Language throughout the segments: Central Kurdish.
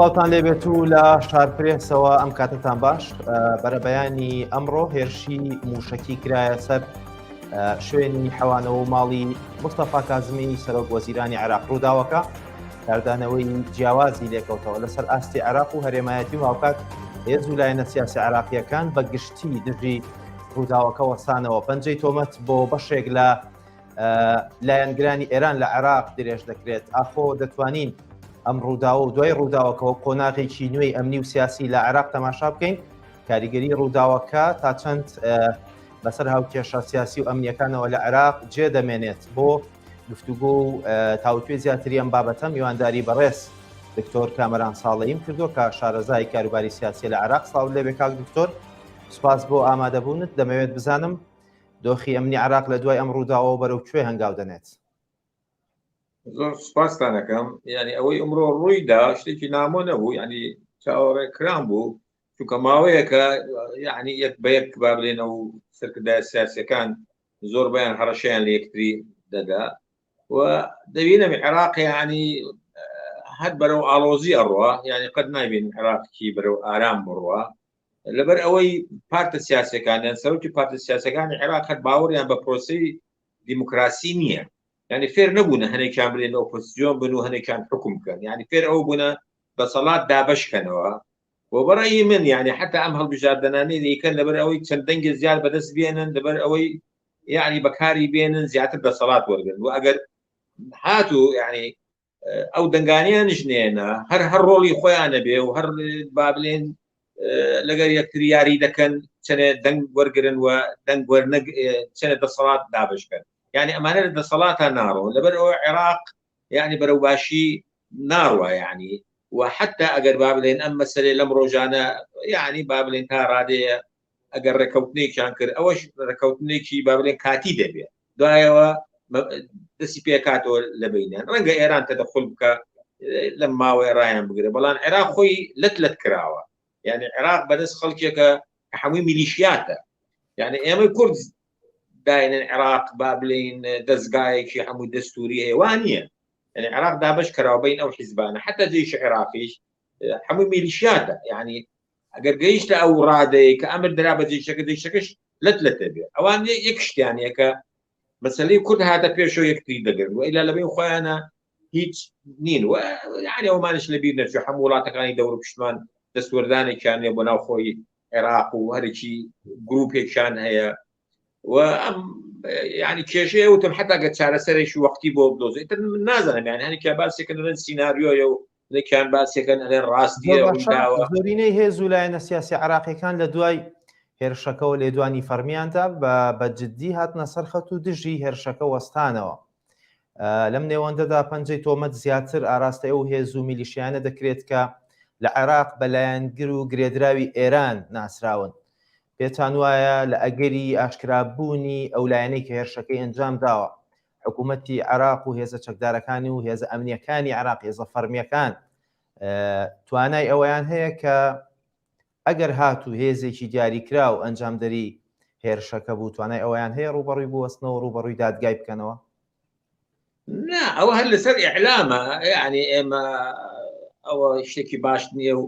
سڵاتان لێبێت و لە شارپرێسەوە ئەم کاتتان باش بەرە بەیانی ئەمڕۆ هێرشی موشکی کرایە سەر شوێنی حەوانەوە و ماڵی مستەفا کازمی سەرۆک وەزیرانی عێراق ڕووداوەکە کاردانەوەی جیاوازی لێکەوتەوە لەسەر ئاستی عێراق و هەرێمایەتی و هاوکات هێز و لایەنە سیاسی عێراقیەکان بە گشتی دژی ڕووداوەکە وەسانەوە پەنجەی تۆمەت بۆ بەشێک لە لایەنگرانی ئێران لە عێراق درێژ دەکرێت ئاخۆ دەتوانین ئەم ڕووداوە و دوای ڕووداوەکەەوە قۆناغێکی نوێی ئەمنی و سیاسی لە عێراق تەماشا بکەین کاریگەری ڕووداوەکە تا چەند بەسەر هاوکێشە سیاسی و ئەمنیەکانەوە لە عێراق جێ دەمێنێت بۆ گفتوگۆ و تاوتوێ زیاتری ئەم بابەتە میوانداری بەڕێز دکتۆر کامەران ساڵەییم کردو کە شارەزای کاروباری سیاسی لە عێراق سڵاو لێبێ کاک دکتۆر سوپاس بۆ ئامادەبوونت دەمەوێت بزانم دۆخی ئەمنی عێراق لە دوای ئەم ڕووداوە بەرەو کوێ هەنگاو دەنێت زۆر سوپاستانەکەم یعنی ئەوەی ئەمڕۆ ڕوویدا شتێکی نامۆ نەبوو ینی چاوەڕێکران بوو چونکە ماوەیەکە یعنی یەک بە یەک با بڵێن ئەو سەرکردای سیاسیەکان زۆر بەیان هەڕەشەیان لە یەکتری دەدا و دەبینەمی عێراق ینی هەر بەرەو ئاڵۆزی ئەڕوا ینی قەت نایبین عێراقی بەرەو ئارام بڕوە لەبەر ئەوەی پارتە سیاسەکانیان سەرۆکی پارتە سیاسەکانی عێراق هەر باوەڕیان بە پرۆسەی دیموکراسی نییە يعني فێر نەبوونە هەنێکیان بڵێن ئۆپۆزیسیۆن بن و هەنێکیان حکوم بکەن يعني فێر ئەو بوونە بەسەڵات دابەشکەنەوە بۆ بەڕێی من يعني حتا ئەم هەڵبژاردنانەی دەیکەن لەبەر ئەوەی چەند دەنگی زیاد بەدەست بێنن لەبەر ئەوەی يعني بەکاری بێنن زیاتر دەسەڵات وەرگن و ئەگەر هاتوو يعني ئەو دەنگانیان ژنێنە هەر ڕۆڵی خۆیانە بێ و هەر با بڵێن لەگەر یەکتری یاری دەکەن چەنێ دەنگ وەرگرن و دەنگ چەنێ دەسەڵات دابشکەن يعني ئەمانە لە دەسەڵاتە ناڕۆ لەبەر ئەوە عێراق يعني بەرەو باشی ناڕوە يعني وحتى ئەگەر با بڵێن ئەم مەسەلێ لەم ڕۆژانە يعني با بڵێن تا ڕادەیە ئەگەر ڕێکەوتنێکیان کرد ئەوەش ڕێکەوتنێکی با بڵێن کاتی دەبێت دوایەوە دەستی پێکاتەوە لە بینیان ڕەنگە ئێران تەدەخل بکە لەم ماوەی ڕایان بگرێت بەڵام عێراق خۆی لەت کراوە يعني عێراق بەدەست خەڵکێکە کە هەمووی میلیشیاتە يعني ئێمە کورد داینن عێراق با بڵین دەستگایەکی هەموو دەستوری ئێوانیە يعني عێراق دابش کراوە بین ئەو حیزبانە حتا جێیش عێراقیش هەمووی میلیشیاتە يعني ئەگەر گەیشتە ئەو ڕادەیە کە ئەمر درا بە جێشەکەش لەتە بێ ئەوان یەک شتیانەیە کە مەسەلەی کورد هاتە پێشەوە یەکتری دەگرن و ئیلا لەبین خۆیانە هیچ نین و يعني ئەومانش لەبیر نەچوو هەموو وڵاتەکانی دەور پشتمان دەستوەردانێکیان هەیە بۆ ناو خۆی عێراق و هەرێکی گروپێکیان هەیە و يعني کێشەیە وتم حتا گە چارەسەرێکی وەقتی بۆ بدۆزێت نازانم يعني هەنێکیان باسێکن لەن سیناریۆیە و هەنێکیان باسێکن ئەڵێن ڕاستیە زۆرینەی هێز و لایەنە سیاسی عێراقیەکان لە دوای هێرشەکەەوە لێدوانی فەرمیاندا بە جددی هاتنە سەرخەت و دژی هێرشەکە وەستانەوە لەم نێوەندەدا پەنجەی تۆمەت زیاتر ئاراستەی و هێز و میلیشیانە دەکرێت کە لە عێراق بەلایەنگر و گرێدراوی ئێران ناسراون پێتان وایە لە ئەگەری ئاشکرابوونی ئەو لایەنەی کە هێرشەکەی ئەنجام داوە حکوومەتی عێراق و هێزە چەکدارەکانی و هێزە ئەمنیەکانی عێراق هێزە فەرمیەکان توانای ئەوەیان هەیە کە ئەگەر هاتوو هێزێکی دیاریکرا و ئەنجامدەری هێرشەکە بوو توانای ئەوەیان هەیە ڕوبەڕووی بوەستنەوە ڕوبەڕووی دادگای بکەنەوە نا ئەوە هەر لەسەر ئیعلامە يعني ئێمە ئەوە شتێکی باش نییە و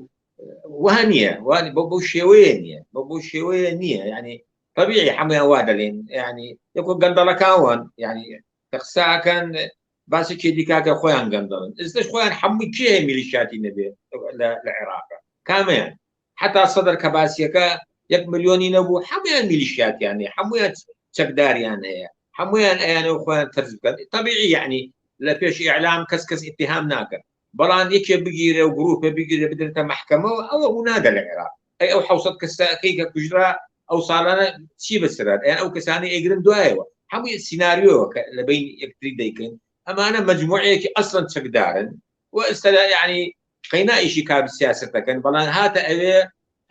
وهنية وهني بو شوية بو شوية نية يعني طبيعي حمية وادلين يعني يكون قندلة كاون يعني تخسا كان بس كي كاكا خوان قندلن إذا خوان حمي كيه ميليشياتي نبي للعراق كمان حتى صدر كباسيكا 1 مليون نبو حمية ميليشيات يعني حمية تقدار يعني حمية يعني خوان ترزق طبيعي يعني لا فيش إعلام كسكس اتهام ناكر بەڵام یەکێ بگیرێ و گروپە بگیرێ بدرێتە محکەمەوە ئەوە بوو نادە لە عێراق ئەی ئەو 600 کەسەکەی کە کوژرا ئەو ساڵانە چی بەسرات یان ئەو کەسانی ئەیگرن دوایەوە هەمووی سیناریۆوە کە لە بین یەکتری دەیکەن ئەمانە مەجموعەیەکی ئەسڵەن چەکدارن و ئێستا یعنی قەینائیشی کار سیاست دەکەن بەڵام هاتە ئەوێ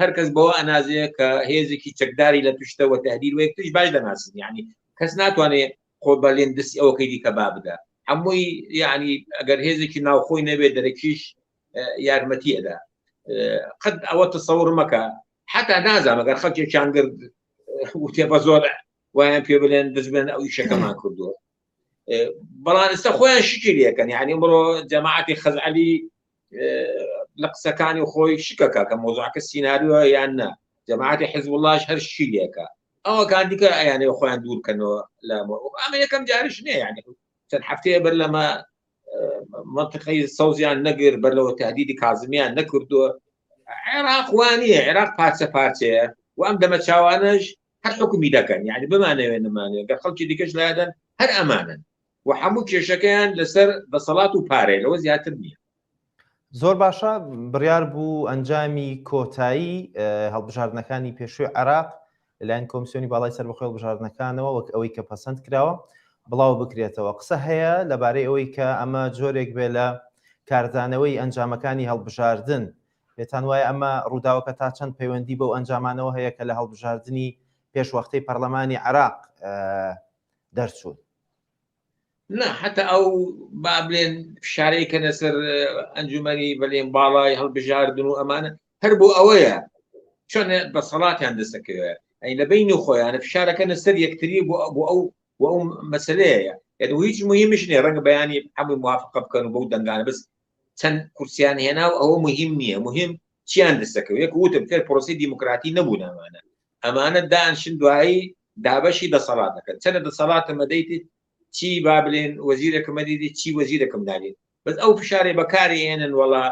هەر کەس بەوە ئەنازەیە کە هێزێکی چەکداری لە توشتەوە تەهدید و یەکتریش باش دەناسن یعنی کەس ناتوانێت خۆ بەلێن دەستی ئەوەکەی دیکە با بدە هەمووی يعني ئەگەر هێزێکی ناوخۆی نەبێت دەرەکیش یارمەتی ئەدا قەت ئەوە تەسەوڕ مەکە حتا نازانم ئەگەر خەڵکێکیان گرت وتێبە زۆر وایان پێ بڵێن دەست بێن ئەو ئیشەکەمان کردووە بەڵام ئێستا خۆیان شکلیەکەن يعني ئەمڕۆ جەماعەتی خەزعەلی لە قسەکانی خۆی شکەکە کە مۆزوعەکە سیناریۆ یان نا جەماعەتی حیزب اللهش هەر شی لێکە ئەوەکان دیکە ئەیانەوە خۆیان دوورکەنەوە لە ئەمە یەکەم جاریش نییە یعنی چەند هەفتەیە بەر لەمە منطقەی سەوزیان نەگر بەر لەوە تهدیدی کازمیان نەکردووە عێراق وانە عێراق پارچە پارچەیە و ئەم دەمە چاوانەش هەر حکومی دەکەن یعنی بمانەوێ نمانێ گەر خەڵکی دیکەش لادەن هەر ئەمانن و هەموو کێشەکەیان لەسەر دەسەڵات و پارەی لەوە زیاتر نییە. زۆر باشە بڕیار بوو ئەنجامی کۆتایی هەڵبژاردنەکانی پێشووی عێراق لەلایەن کۆمیسیۆنی باڵای سەربەخۆی هەڵبژاردنەکانەوە وەک ئەوەی کە پەسەند کراوە بڵاو بکرێتەوە. قسە هەیە لەبارەی ئەوەی کە ئەمە جۆرێک بێ لە کاردانەوەی ئەنجامەکانی هەڵبژاردن پێتان وایە ئەمە ڕووداوەکە تا چەند پەیوەندی بەو ئەنجامانەوە هەیە کە لە هەڵبژاردننی پێشوەختەی پەرلەمانی عێراق دەرچوون. نه حتى ئەو با بڵێن فشارەیەکە لەسەر ئەنجومەنی بەڵێن باڵای هەڵبژاردن و ئەمانە هەر بۆ ئەوەیە چۆن بەسەڵاتیان دەستەکەوێ ئەی لە بینی خۆیانە فشارەکەنە سەر یەکتری بۆ ئەو مەسەلەیە هیچ مهمش نییە ڕەنگە بەیانی هەمووی موافقە بکەن و بەو دەنگانە بەس چەند کورسیان هێنا و ئەوە مهم نییە مهم چیان دەستەکەوێت یەک وتم فێر پرۆسی دیموکراتی نەبوون ئەمانە دانشن دوایی دابەشی دەسەڵات دەکەن چەنە دەسەڵاتە مەدەیتی چی با بڵێن وەزیرێکم دیدی چی وەزیرێکم دانێت بەس ئەو فشارێ بەکاری هێنن وڵا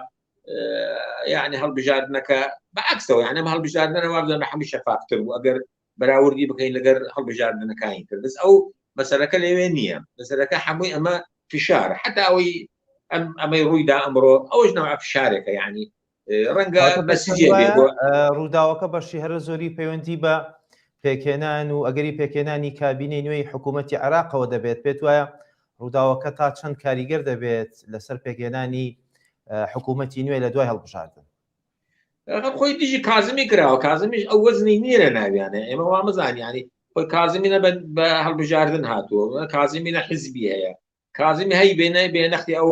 یعنی هەڵبژاردنەکە بەعکسەوە یعنی ئەم هەڵبژاردنەوە بزانە هەموو شەفافتر بوو ئەگەر بەراوردی بکەین لەگەر هەڵبژاردنەکانی تر بەس ئەو مەسەلەکە لەوێ نییە مەسەلەکە هەمووی ئەمە فشارە حتا ئەوەی ئەمەی ڕوویدا ئەمڕۆ ئەوەش نەوە فشارێکە یعنی ڕەنگە بەسیجێ ڕووداوەکە بەشی هەرە زۆری پەیوەندی بە پێکێنان و ئەگەری پێکێنانی کابینەی نوێی حکوومەتی عێراقەوە دەبێت پێت وایە ڕووداوەکە تا چەند کاریگەر دەبێت لەسەر پێکێنانی حکوومەتی نوێ لە دوای هەڵبژاردن. خۆی دیژی کازمی کراوە کازمیش ئەو وەزنی نییە لە ناویانە ئێمە وامەزان ینی خۆی کازمینە بە هەڵبژاردن هاتووە کازمینە حزبی هەیە کازمی هەی بێنە بێنەختی ئەو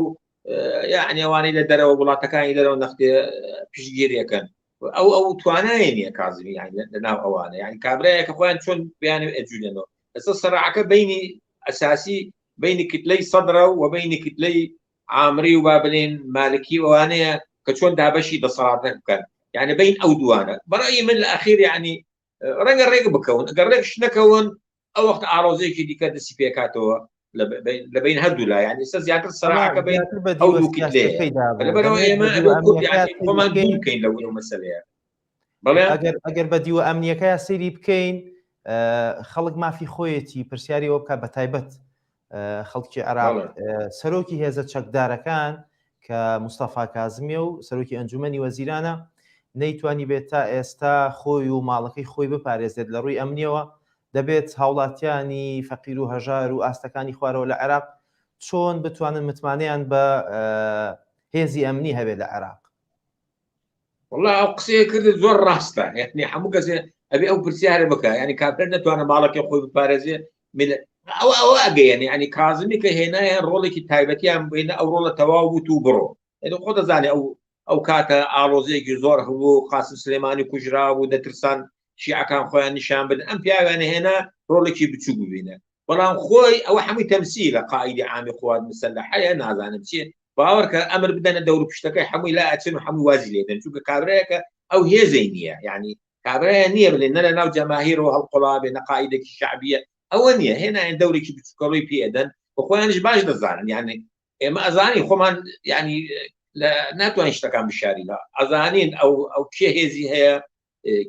یعنی ئەوانەی لە دەرەوە وڵاتەکانی دەرەوە نەختی پشتگیریەکەن ئەو توانایە نییە کازمی لەناو ئەوانە یعنی کابراایەکە خۆیان چۆن بیانە ئەجوولێنەوە ئەستا سەراعەکە بینی ئەساسی بینی کتلەی سەدرە و بینی کتلەی عامری و با بڵێن مالکی ئەوانەیە کە چۆن دابەشی دەسەڵاتە بکەن یعنی بین ئەو دوانە بەڕای من لە ئەخیر یعنی ڕەنگە ڕێک بکەون ئەگەر ڕێکش نەکەون ئەو وەخت ئاڕۆزەیەکی دیکە دەستی پێکاتەوە لە بین هەردوو لا یعنی ئستا زیاتر سەراعەکە بین ئەو دوو کتلەیە لەبەرەوە ئێمە خۆمان دوور بکەین لەو مەسەلەیە ئەگەر بە دیوە ئەمنیەکەی سەیری بکەین خەڵک مافی خۆیەتی پرسیاریەوە بکە بە تایبەت خەڵکی عێراق سەرۆکی هێزە چەکدارەکان کە مستەفا کازمیە و سەرۆکی ئەنجومەنی وەزیرانە نەیتوانی بێت تا ئێستا خۆی و ماڵەکەی خۆی بپارێزێت لە ڕووی ئەمنیەوە دەبێت هاوڵاتیانی فەقیر و هەژار و ئاستەکانی خوارەوە لە عێراق چۆن بتوانن متمانەیان بە هێزی ئەمنی هەبێت لە عێراق. والله ئەو قسەیە کردت زۆر ڕاستە یعنی هەموو کەسێ ئەبێ ئەو پرسیارە بکە ینی کابرا نەتوانە ماڵەکەی خۆی بپارێزێ ئەوە ئەگەیەنی ینی کازمی کە هێنایە ڕۆڵێکی تایبەتیان بینە ئەو ڕۆڵە تەواو بوو و بڕۆ خۆ دەزانێ ئەو کاتە ئاڵۆزەیەکی زۆر هەبوو قاسم سلێمانی کوژرا بوو دەترسان شیعەکان خۆیان نیشان بدەن ئەم پیاوانە هێنا ڕۆڵێکی بچوو ببینە بەڵام خۆی ئەوە هەمووی تەمسیلە قائیدی عامی قوات مسلحەیە نازانم چیە باوەڕکە ئەمر بدەنە دەور پشتەکەی هەمووی لا ئەچن و هەمووی وازی لێدەن چونکە کابرایەکە ئەو هێزەی نییە یعنی کابرایە نییە بڵێن نە لە ناو جەماهیرەوە هەڵقوڵابێ نەقائیدێکی شعبیە ئەوە نییە هێنایەن دەورێکی بچووکەڵۆی پێدەن بە خۆیانش باش دەزانن یعنی ئێمە ئەزانی خۆمان ینی ناتوانین شتەکان بشاری لا ئەزانین ئەو کێ هێزی هەیە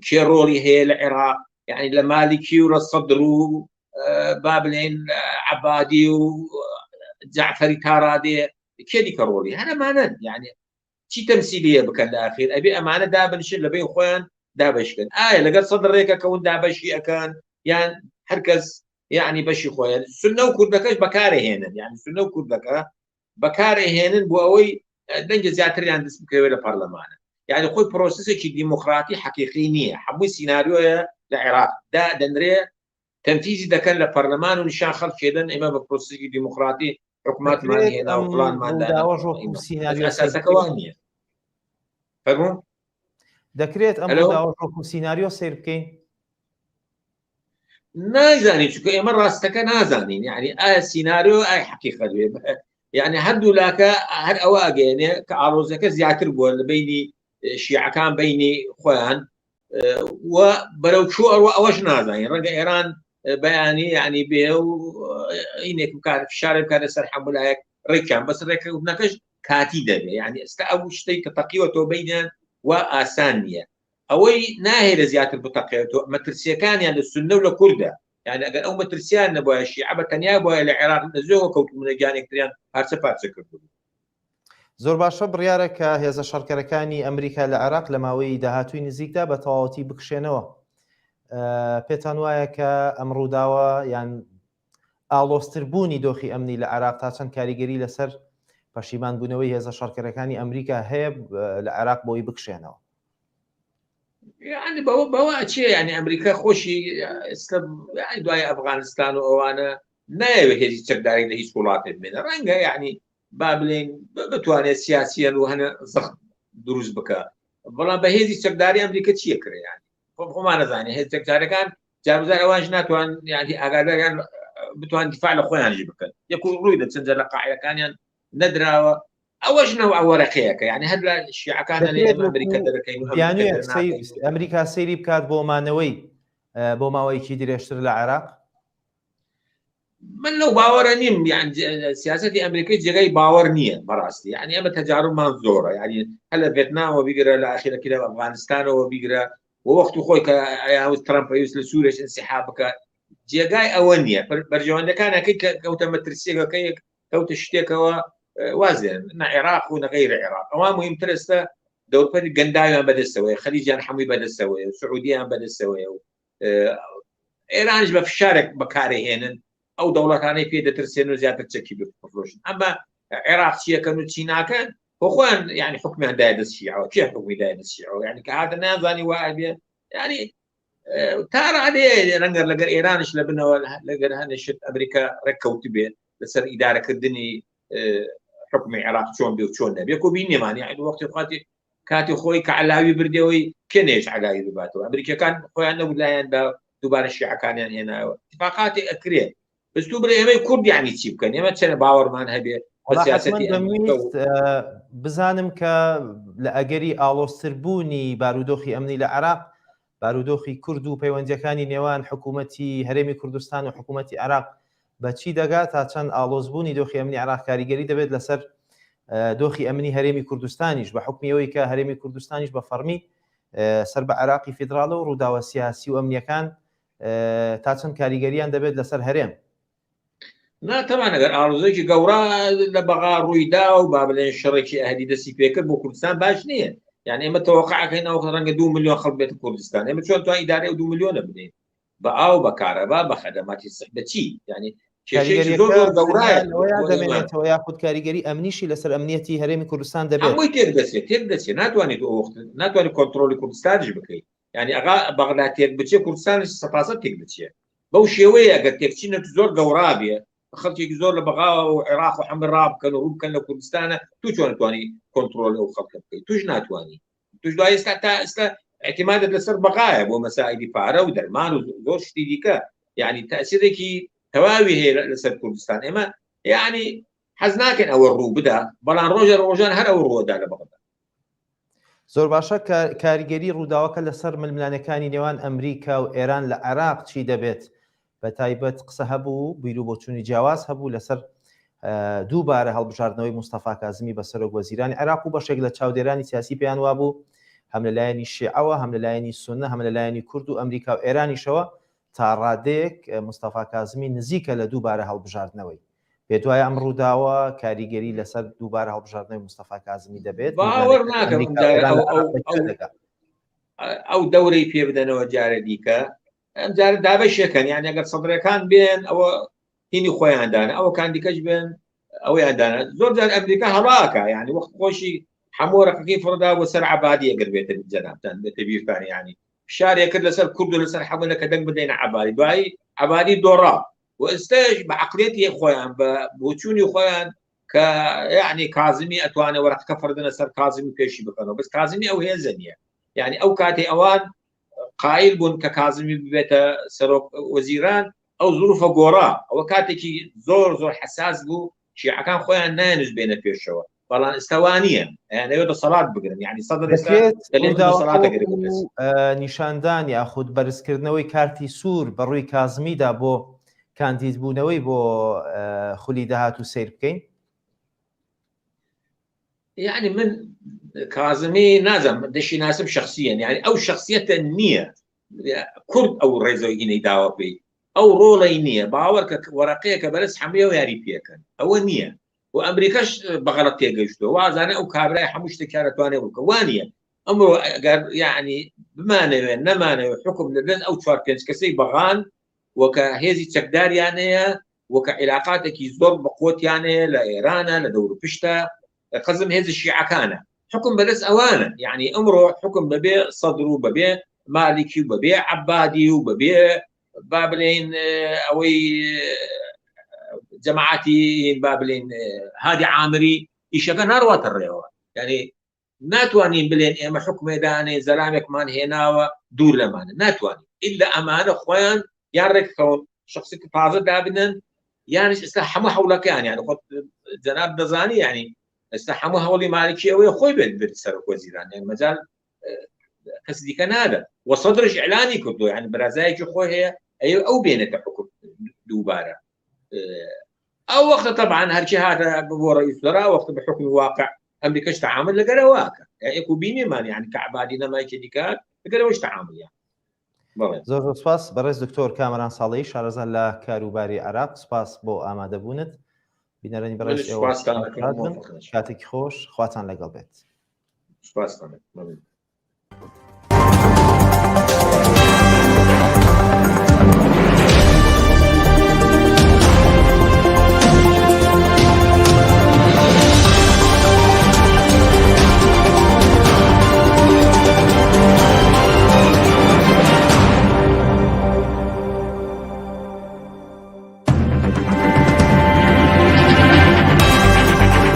کێ ڕۆڵی هەیە لە عێراق یعنی لە مالکی و لە سەدر و با بڵێن عەبادی و جعفەری تارادێ کێ دیکە ڕۆڵی هەرەمانن یعنی چی تەمسیلیە بکەن لە ئاخیر ئەبێ ئەمانە دابنشن لە بین خۆیان دابشکن ئایا لەگەر سەدرێکە کەون دابەشی ئەکەن یان هەرکەس یعنی بەشی خۆیان سنە و کوردەکەش بەکارهێنن یعنی سنە و کوردەکە بەکارهێنن بۆ ئەوەی دەنگە زیاتریان دەست بکەوێت لە پەرلەمانە یعنی خۆی پرۆسسێکی دیموکراتی حەقیقی نییە هەمووی سیناریۆیە لە عێراق دەنرێ تەنفیزی دەکەن لە پەرلەمان و نیشان خەڵک کێدەن ئێمە بە پرۆسسێکی دیموکراتی حکومەتمان هێنا و پڵانمانسەکەوان نییە فەرموون دەکرێت ئەم داوەڕۆک و سیناریۆ سیر بکەین نازانین چونکە ئێمە ڕاستەکە نازانین یعنی ئایا سیناریۆ ئای حەقیقەت يعني هەردوو لاکە هەر ئەوە ئەگەێنێ کە ئاڵۆزەکە زیاتر بووە لە بینی شیعەکان بینی خۆیان و بەرەو چوو ئەوەش نازانین ڕەنگە ئێران بەیانی ینی بێ و ئینێک فشارێ بکاتە سەر حەمولایەک ڕێکیان بەس ڕێککەوتنەکەش کاتی دەبێ ینی ئێستا ئەو شتەی کە تەقیوەتەوە بینیان و ئاسان نییە ئەوەی ناهێرە زیاتر بتەقێتەوە مەترسیەکانیان لە سوننە و لە کووردە يعني ئەگەر ئەو مەترسیان نەبووە شیعە بە تەنیا بووە لە عێراق نەزۆوە کەوتبوونە گیانێکتریان پارچە پارچە کردبوو. زۆر باشە بڕیارە کە هێزە شەڕکەرەکانی ئەمریکا لە عێراق لە ماوەی داهاتووی نزیکدا بە تەواوەتی بکشێنەوە. پێتان وایە کە ئەم ڕووداوە یان ئاڵۆزتربوونی دۆخی ئەمنی لە عێراق تا چەند کاریگەری لەسەر پەشیمانبوونەوەی هێزە شەڕکەرەکانی ئەمریکا هەیە لە عێراق بۆی بکشێنەوە؟ يعني بەوە چیە ینی ئەمریکا خۆشی دوای ئەفغانستان و ئەوانە نایەوێت هێزی چەکداری لە هیچ وڵاتێک بێنە ڕەنگە یعنی با بڵێن بتوانێت سیاسیەن و هەنە زەخت دروست بکە بەڵام بە هێزی چەکداری ئەمریکا چیە کرێ ینی خۆمان نەزانێت هێز چەکدارەکان جاربزار ئەوانش ناتوان ینی ئاگاداریان بتوان دیفاع لە خۆیانژی بکەن یەک ڕووی دە چەندە لە قاعدەکانیان نەدراوە ئەوەش نەوە ئەوەرەقەیەکە ینی هەر لە شیعەکانە لێ ئەمریکا دەرەکەین ئەمریکا سەیری بکات بۆ مانەوەی بۆ ماوەیەکی درێژتر لە عێراق؟ من لەو باوەڕە نیم یان سیاسەتی ئەمریکای جێگەی باوەڕ نییە بەڕاستی ینی ئەمە تەجاربمان زۆرە ینی هەر لە ڤێتنامەوە بیگرە لە ئاخیرەکی لە ئەفغانستانەوە بیگرە و وەختی خۆی کە ترامپ پێویست لە سوورێش انسحاب بکە جێگای ئەوە نییە بەرژەوەندەکانەکەی کە کەوتە مەترسیەکەیەک کەوتە شتێکەوە وازێن نە عێراق و نەغەیر عێراق ئەوان مهمتر ئێستا دەوڵەتی گەنداویان بەدەستەوەی خەلیجیان هەمووی بەدەستەوەی سعودیان بەدەستەوەی و ئێرانش بە فشارێک بەکارهێنن ئەو دەوڵەتانەی پێ دەترسێن و زیاتر چەکی بفرۆشن ئەمە عێراق چیەکەن و چی ناکەن بۆ خۆیان ینی حکمیان دای دەستشیعەوە کێ حکمی دای دەستشیعەوە ینی کە هاتە نازانی وایە بێ ینی تا ڕادێ ڕەنگە لەگەر ئێرانش لە بنەوە لەگەر هەنێشت ئەمریکا ڕێککەوتی بێت لەسەر ئیدارەکردنی حکمی عێراق چۆن بێ و چۆن نەبێ کۆ بینێمان ینی وەختی خاتی کاتی خۆی کە علاوی بردەوەی کێنێش علاوی بباتەوە ئەمریکەکان خۆیان نەبوو لایەن بە دووبارە شیعەکانیان هێنایەوە اتفاقاتی ئەکرێ بەستوو برێ ئێمەی کورد یعنی چی بکەن ئێمە چەنە باوەڕمان هەبێ بزانم کە لە ئەگەری ئاڵۆزتربوونی بارودۆخی ئەمنی لە عێراق بارودۆخی کورد و پەیوەندیەکانی نێوان حکوومەتی هەرێمی کوردستان و حکوومەتی عێراق بەچی دەگات تا چەند ئاڵۆزبوونی دۆخی ئەمنی عێراق کاریگەری دەبێت لەسەر دۆخی ئەمنی هەرێمی کوردستانیش بە حکمیەوەی کە هەرێمی کوردستانیش بە فەرمی سەر بە عێراقی فیدراڵە و ڕووداوە سیاسی و ئەمنیەکان تا چەند کاریگەریان دەبێت لەسەر هەرێم ناتەوان ئەگەر ئاڵۆزەیەکی گەورە لە بەغا ڕوویدا و با بڵێن شەڕێکی ئەهەدی دەستی پێکرد بۆ کوردستان باش نییە یعنی ئێمە تەوەقعەکەینەوە ڕەنگە 2 میلیۆن خەڵک بێت کوردستان ئێمە چۆن توان ئیدارەی 2 میلیۆنە بدەین بە ئاو بە کارەبا بە خەدەماتی بە چی ینی دەمێنێتەوە یاخود کاریگەری ئەمنیشی لەسەر ئەمنیەتی هەرێمی کوردستان دەبێت تێک دەچێت ناتوانێت ناتوانێت کۆنتترۆلی کوردستانیش بکەیت ینی ئەغا بەغدا تێک بچێ کوردستانش سەپاسە تێک بچێت بەو شێوەیە ئەگەر تێکچینەت زۆر گەورا بێ خەڵکێکی زۆر لە بەغا و عێراق و هەمە ڕابکەن و ڕووبکەن لە کوردستانە تو چۆن نتوانی کۆنتترۆل ئەو خەڵکە بکەیت توش ناتوانانی توش دوای ئێستا تا ئێستا احتیمادت لەسەر بەغایە بۆ مەسائیدی پارە و دەرمان و زۆر شتی دیکە یعنی تەسیرێکی تەواوی هەیە لەسەر کوردستان ئێمە یعنی حەز ناکەن ئەوە ڕوو بدا بەڵام ڕۆژان هەر ئەو ڕۆدا لە بەغدا. زۆر باشە کاریگەری ڕووداوەکە لەسەر ململانەکانی نێوان ئەمریکا و ئێران لە عێراق چی دەبێت؟ بە تایبەت قسە هەبوو بیر و بۆچوونی جیاواز هەبوو لەسەر دووبارە هەڵبژاردنەوەی مستەفا کازمی بە سەرۆک وەزیرانی عێراق و بەشێک لە چاودێرانی سیاسی پێیان وابوو هەم لەلایەنی شیعەوە هەم لەلایەنی سونە هەم لەلایەنی کورد و ئەمریکا و ئێرانیشەوە تا ڕادەیەک مستەفا کازمی نزیکە لە دووبارە هەڵبژاردنەوەی پێ دوایە ئەم ڕووداوە کاریگەری لەسەر دووبارە هەڵبژاردنەوەی مستەفا کازمی دەبێت باوەڕ ناکەم ئەو دەورەی پێ بدەنەوە جارە دیکە ئەم جارە دابەشێکەن یان ئەگەر سەدرەکان بێن ئەوە هینی خۆیاندانە ئەوە کاندیکەش بێن ئەوەیاندانە زۆر جار ئەمریکا هەڵاکە یعنی وەخت خۆشی هەموو ڕقەکەی فڕدا بۆ سەر عەبادی ئەگەر بێتە جەنابتان بێتە بیرتان ینی فشارێک کرد لەسەر کورد و لەسەر حەمولەکە دەنگ بدەینە عەبادی دوایی عەبادی دۆڕا و ئێستاش بە عەقڵێتی خۆیان بە بۆچوونی خۆیان کە یعنی کازمی ئەتوانێ وەرەقەکە فڕدنە سەر کازمی پێشی بکەنەوە بەس کازمی ئەو هێزە نییە یعنی ئەو کاتێ ئەوان قایل بوون کە کازمی ببێتە سەرۆک وەزیران ئەو زروفە گۆڕا ئەوە کاتێکی زۆر حساس بوو شیعەکان خۆیان نانووس بێنە پێشەوە بەڵام ئێستاوانە یانەوێت دەسەڵات بگرن یعنی سەدر ئێستا دەسەڵاتەگەری نیشاندان یاخود بەرزکردنەوەی کارتی سوور بەڕووی کازمیدا بۆ کاندیدبوونەوەی بۆ خولی داهات و سیر بکەین. يعني من كاظمي نازم دشي ناسب شخصيا يعني او شخصيه النيه كرد او ريزوي اني داوا بي او رولي نيه باور ورقيه كبلس حميه وياري بيكن او نيه وامريكاش بغلط تيجشتو وازانه او كابراي حموش تكارتواني وكوانيه امره يعني بمانه نمانه حكم لبنان او تشاركنس كسي بغان وكهيزي تشكدار يعني وكعلاقاتك يزور بقوت يعني لايران لدور بشتا قزم هذا الشيعة كان حكم بلس أوانا يعني أمره حكم ببيع صدر وببيع مالكي وببيع عبادي وببيع بابلين أوي جماعتي بابلين هادي عامري يشكى ناروات الريوة يعني ناتوانين بلين إما حكم داني زلامك مان هنا ودور لمان ناتوانين إلا أمانة خوان يارك كون شخصية تازة دابنا يعني استحمى حولك يعني قد جناب دزاني يعني استحمى حولي مالكي أو خوي بالسرق وزيران يعني مجال كسدي كان هذا وصدرش إعلاني كده يعني برازايج خوي هي أو بينة حكم دوبارة أو وقت طبعا هالشيء هذا بو رئيس وزراء وقت بحكم الواقع أمريكاش تعامل لقرواك يعني يكون بيني مان يعني كعبادينا ما يكديكات لقرواش تعامل يعني زۆر سپاس بەڕێز دکتۆر کامەران ساڵی شارەزان لە کاروباری عراق سپاس بۆ ئامادەبوونت بینەرانی بەڕێز کاتێکی خۆش خواتان لەگەڵ بێت.